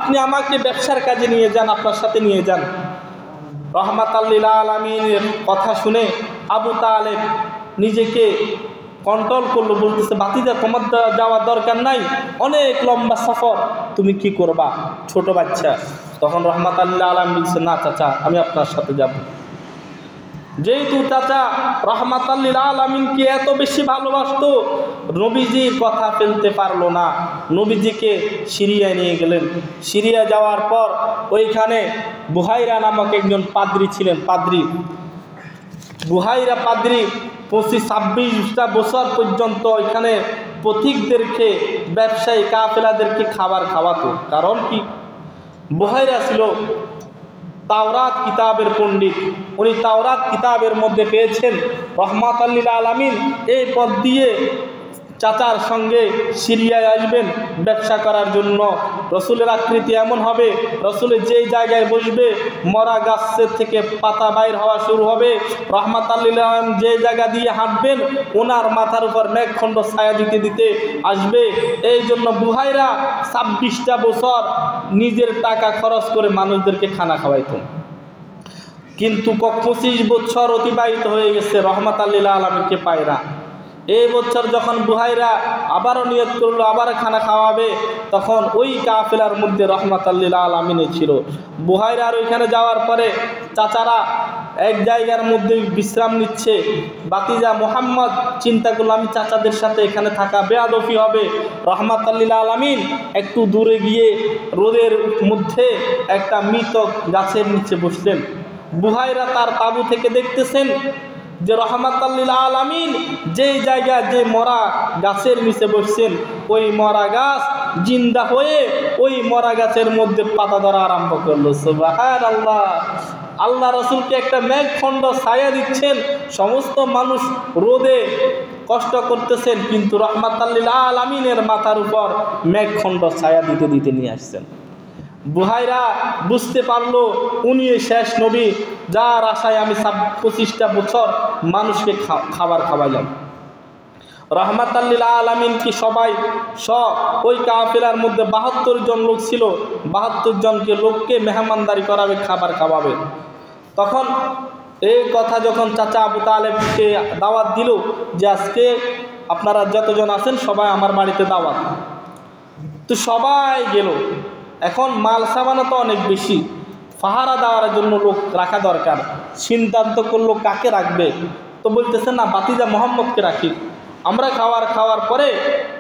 আপনি আমাকে ব্যবসার কাজে নিয়ে যান, আপনার সাথে নিয়ে যান। রহমাতাল লিল আলামিনের কথা শুনে আবু তালেব নিজেকে কন্ট্রোল করলো, বলতেছে ভাতিজা তোমার যাওয়ার দরকার নাই, অনেক লম্বা সফর, তুমি কি করবা, ছোট বাচ্চা। তখন রহমাতাল লিল আলামিন বলছে না চাচা, আমি আপনার সাথে যাব। যেহেতু চাচা রহমাতাল লিল আলামিনকে এত বেশি ভালোবাসতো, নবীজির কথা ফেলতে পারলো না, নবীজিকে সিরিয়ায় নিয়ে গেলেন। সিরিয়া যাওয়ার পর ওইখানে বুহাইরা নামক একজন পাদ্রী ছিলেন, বুহাইরা পাদ্রী 25-26টা বছর পর্যন্ত ওইখানে পথিকদেরকে, ব্যবসায়ী কাফেলাদেরকে খাবার খাওয়াতো। কারণ কি, বুহাইরা ছিল তাওরাত কিতাবের পণ্ডিত, উনি তাওরাত কিতাবের মধ্যে পেয়েছেন রহমাতাল লিল আলামিন এই পথ দিয়ে চাচার সঙ্গে সিরিয়ায় আসবেন ব্যবসা করার জন্য। রসুলের আকৃতি এমন হবে, রসুলের যেই জায়গায় বসবে মরা গাছের থেকে পাতা বাইর হওয়া শুরু হবে। রহমাতাল লিল আলামিন যে জায়গা দিয়ে হাঁটবেন ওনার মাথার উপর মেঘখণ্ড ছায়া দিতে দিতে আসবে। এই জন্য বুহাইরা 26টা বছর নিজের টাকা খরচ করে মানুষদেরকে খানা খাওয়াইতেন। কিন্তু 25 বছর অতিবাহিত হয়ে গেছে, রহমাতাল লিল আলামিনকে পায় না। এই বছর যখন বুহাইরা আবারও নিয়ত করলো আবার খানা খাওয়াবে, তখন ওই কাফেলার মধ্যে রহমাতাল লিল আলামিন ছিল। বুহাইরার ওইখানে যাওয়ার পরে চাচারা এক জায়গার মধ্যে বিশ্রাম নিচ্ছে। ভাতিজা মুহাম্মদ চিন্তা করলো আমি চাচাদের সাথে এখানে থাকা বেয়াদফি হবে। রহমাতাল লিল আলামিন একটু দূরে গিয়ে রোদের মধ্যে একটা মৃত গাছের নিচে বসলেন। বুহাইরা তার তাঁবু থেকে দেখতেছেন যে রহমাতাল লিল আলামিন যেই জায়গায় যে মরা গাছের নিচে বসছেন, ওই মরা গাছ জিন্দা হয়ে ওই মরা গাছের মধ্যে পাতা ধরা আরম্ভ করলো। সুবহানাল্লাহ, আল্লাহ রসুলকে একটা মেঘখণ্ড ছায়া দিচ্ছেন, সমস্ত মানুষ রোদে কষ্ট করতেছেন, কিন্তু রহমাতাল লিল আলামিনের মাথার উপর মেঘখণ্ড ছায়া দিতে দিতে নিয়ে আসছেন। বুহাইরা বুঝতে পারলো উনি শেষ নবী, যার আশায় আমি 25টা বছর মানুষকে খাবার খাওয়াইলাম। রহমাতাল লিল আলামিন কি সবাই ওই কাফেলার মধ্যে 72 জন লোক ছিল, 72 জনকে লোককে মেহমানদারি করাবে, খাবার খাওয়াবে। তখন এই কথা যখন চাচা আবু তালেবকে দাওয়াত দিল যে আজকে আপনারা যতজন আছেন সবাই আমার বাড়িতে দাওয়াত, তো সবাই গেল। এখন মাল সামানা তো অনেক বেশি, পাহারা দেওয়ার জন্য লোক রাখা দরকার। সিদ্ধান্ত করলো কাকে রাখবে, তো বলতেছে না ভাতিজা মুহাম্মদকে রাখি, আমরা খাওয়ার পরে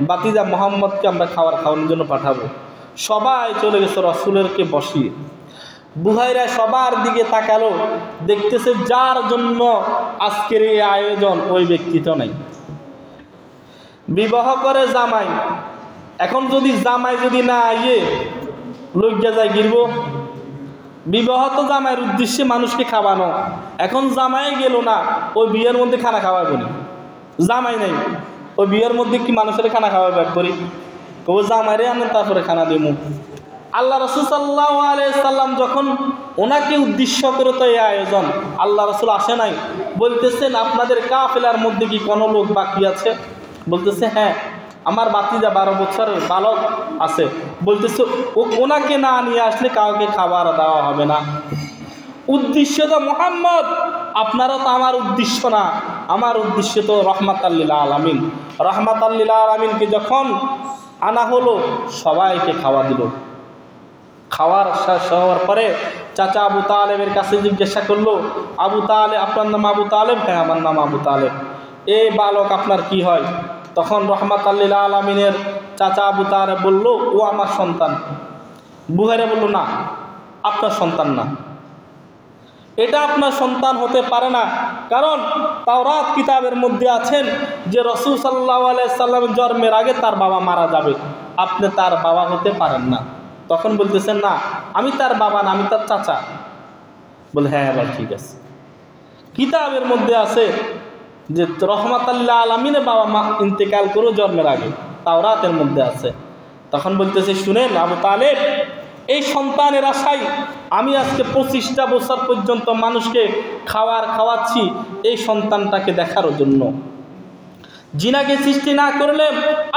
ভাতিজা মুহাম্মদকে আমরা খাওয়ানোর জন্য পাঠাবো। সবাই চলে গেছে রসুলেরকে বসিয়ে। বুহাইরা সবার দিকে তাকালো, দেখতেছে যার জন্য আজকের এই আয়োজন ওই ব্যক্তি তো নাই। বিবাহ করে জামাই, এখন যদি জামাই যদি না আইয়ে লজ্জা যায় গিরব। বিবাহ তো জামাইয়ের উদ্দেশ্যে মানুষকে খাওয়ানো, এখন জামাই গেল না, ওই বিয়ের মধ্যে খানা খাওয়াবো না। জামাই নাই, ওই বিয়ের মধ্যে কি মানুষের খানা খাওয়াবে করি, ও জামাইরে আনেন তারপরে খানা দেবো। আল্লাহ রসুল সাল্লাল্লাহু আলাইহি সাল্লাম যখন ওনাকে উদ্দেশ্য করে তো এই আয়োজন, আল্লাহ রসুল আসে নাই, বলতেছেন আপনাদের কাফেলার মধ্যে কি কোনো লোক বাকি আছে? বলতেছে হ্যাঁ, আমার ভাতিজা 12 বছরের বালক আছে। বলতেছে ওনাকে না নিয়ে আসলে কাউকে খাবার দেওয়া হবে না। উদ্দেশ্য তো মুহাম্মদ, আপনারা তো আমার উদ্দেশ্য না, আমার উদ্দেশ্য তো রহমাতাল লিল আলামিন। রহমাতাল লিল আলামিনকে যখন আনা হলো সবাইকে খাওয়া দিল। খাওয়ার শেষ হওয়ার পরে চাচা আবু তালেবের কাছে জিজ্ঞাসা করলো, আবু তালেব আপনার নাম আবু তালেব? হ্যাঁ আমার নাম আবু তালেব। এই বালক আপনার কি হয়? তখন রহমাতাল লিল আলামিনের চাচা আবু তালেব বলল ও আমার সন্তান। বুহাইরা বলল না, আপনার সন্তান না, এটা আপনার সন্তান হতে পারে না, কারণ তাওরাত কিতাবের মধ্যে আছেন যে রাসূল সাল্লাল্লাহু আলাইহি সাল্লামের জন্মের আগে তার বাবা মারা যাবে, আপনি তার বাবা হতে পারেন না। তখন বলতেছেন না আমি তার বাবা না, আমি তার চাচা। বলে হ্যাঁ এবার ঠিক আছে, কিতাবের মধ্যে আছে যে রহমাতাল লিল আলামিনের বাবা মা ইন্তেকাল করে জন্মের আগে, তাওরাতের মধ্যে আছে। তখন বলতেছে শুনেন আবু তালেব, এই সন্তানের আশায় আমি আজকে 25টা বছর পর্যন্ত মানুষকে খাওয়াচ্ছি এই সন্তানটাকে দেখার জন্য। জিনাকে সৃষ্টি না করলে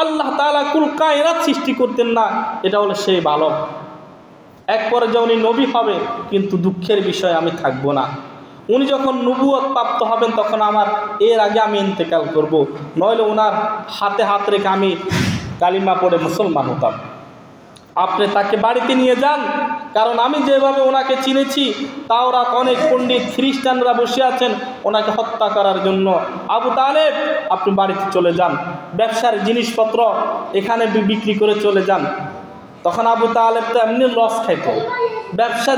আল্লাহ তাআলা কুল কায়নাত সৃষ্টি করতেন না, এটা হলো সেই বালক। এক পর্যায়ে উনি নবী হবে, কিন্তু দুঃখের বিষয় আমি থাকবো না। উনি যখন নবুয়ত প্রাপ্ত হবেন তখন আমার এর আগে আমি ইন্তেকাল করব, নইলে ওনার হাতে হাত রেখে আমি কালিমা পড়ে মুসলমান হতাম। আপনি তাকে বাড়িতে নিয়ে যান, কারণ আমি যেভাবে ওনাকে চিনেছি, তাওরাত অনেক পণ্ডিত খ্রিস্টানরা বসে আছেন ওনাকে হত্যা করার জন্য। আবু তালেব, আপনি বাড়িতে চলে যান, ব্যবসার জিনিসপত্র এখানে বিক্রি করে চলে যান। তখন আবু তালেব তো এমনি লস খাইত,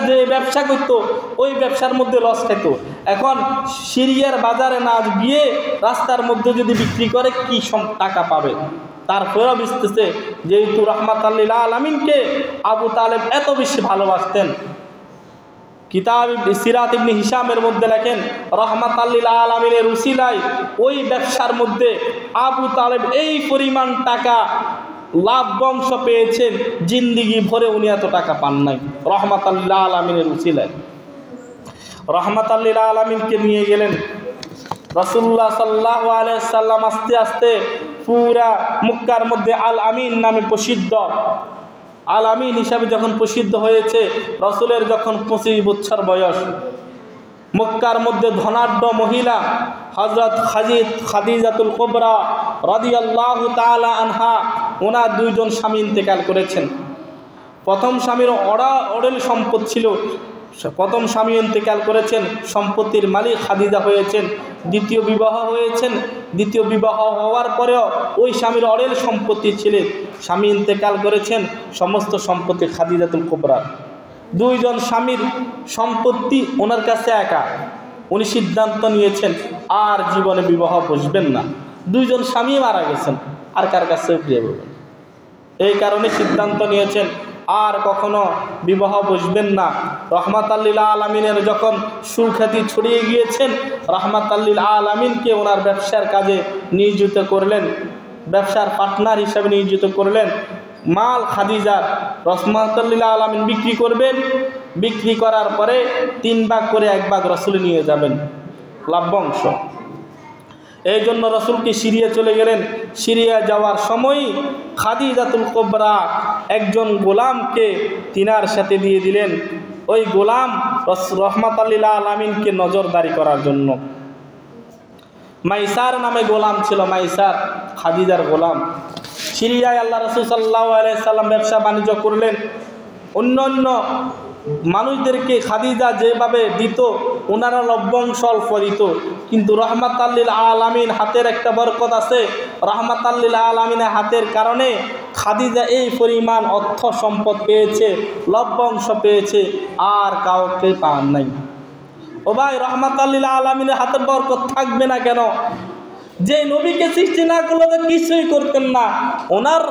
যে ব্যবসা করতো ওই ব্যবসার মধ্যে লস খাইত। এখন সিরিয়ার বাজারে না গিয়ে রাস্তার মধ্যে যদি বিক্রি করে কি টাকা পাবে? তারপরেও বুঝতেছে যেহেতু রহমাতুল আলামিনকে আবু তালেব এত বেশি ভালোবাসতেন। কিতাব সিরাত ইবনে হিশামের মধ্যে লেখেন, রহমাতুল আলামিনের উসিলায় ওই ব্যবসার মধ্যে আবু তালেব এই পরিমাণ টাকা লাভ বংশ পেয়েছেন, জিন্দিগি ভরে উনি এত টাকা পান নাই। রহমাতুল আলামিনের উসিলায় রহমাতুল আলামিনকে নিয়ে গেলেন রাসূলুল্লাহ সাল্লাল্লাহু আলাইহি সাল্লাম। আস্তে আস্তে পুরা মক্কার মধ্যে আল আমিন নামে প্রসিদ্ধ, আল আমিন হিসাবে যখন প্রসিদ্ধ হয়েছে, রাসূলের যখন 25 বছর বয়স, মক্কার মধ্যে ধনাঢ্য মহিলা হযরত খাদিজাতুল কুবরা রাদিয়াল্লাহু তাআলা আনহা, ওনার 2 জন স্বামী ইন্তেকাল করেছেন। প্রথম স্বামীর অড়েল সম্পদ ছিল, প্রথম স্বামী ইন্তেকাল করেছেন, সম্পত্তির মালিক খাদিজা হয়েছেন। দ্বিতীয় বিবাহ হয়েছেন, দ্বিতীয় বিবাহ হওয়ার পরেও ওই স্বামীর অড়েল সম্পত্তি ছিলেন, স্বামী ইন্তেকাল করেছেন, সমস্ত সম্পত্তি খাদিজাতুল কুবরা। 2 জন স্বামীর সম্পত্তি ওনার কাছে একা, উনি সিদ্ধান্ত নিয়েছেন আর জীবনে বিবাহ বসবেন না। 2 জন স্বামী মারা গেছেন, আর কার কাছে বিয়ে করবেন? এই কারণে সিদ্ধান্ত নিয়েছেন আর কখনো বিবাহ বসবেন না। রহমাতুল আলামিনের যখন সুখ্যাতি ছড়িয়ে গিয়েছেন, রহমাতুল আলামিনকে ওনার ব্যবসার কাজে নিয়োজিত করলেন, ব্যবসার পার্টনার হিসাবে নিয়োজিত করলেন। মাল খাদিজার রহমাতুল আলামিন বিক্রি করবেন, বিক্রি করার পরে 3 ভাগ করে 1 ভাগ রাসূলে নিয়ে যাবেন, লাভ্যাংশ। এই জন্য রাসূলকে সিরিয়া চলে গেলেন। সিরিয়া যাওয়ার সময় খাদিজাতুল কুবরা একজন গোলামকে তিনার সাথে দিয়ে দিলেন, ওই গোলাম রহমাতুল আলামিনকে নজরদারি করার জন্য। মাইসার নামে গোলাম ছিল, মাইসার খাদিজার গোলাম। সিরিয়ায় আল্লাহ রাসূল সাল্লাল্লাহু আলাইহি সাল্লাম ব্যবসা বাণিজ্য করলেন। অন্য মানুষদেরকে খাদিজা যেভাবে দিত ওনারা লভ্যাংশ অল্প দিত, কিন্তু রহমাতুল আলামিন হাতের একটা বরকত আছে। রহমাতুল আলামিনের হাতের কারণে খাদিজা এই পরিমাণ অর্থ সম্পদ পেয়েছে, লভ্যাংশ পেয়েছে, আর কাউকে পান নাই। ও ভাই, রহমাতুল আলামিনের হাতের বরকত থাকবে না কেন? যে নবীকে সৃষ্টি না করলে তো কিছুই করতেন না। ওনার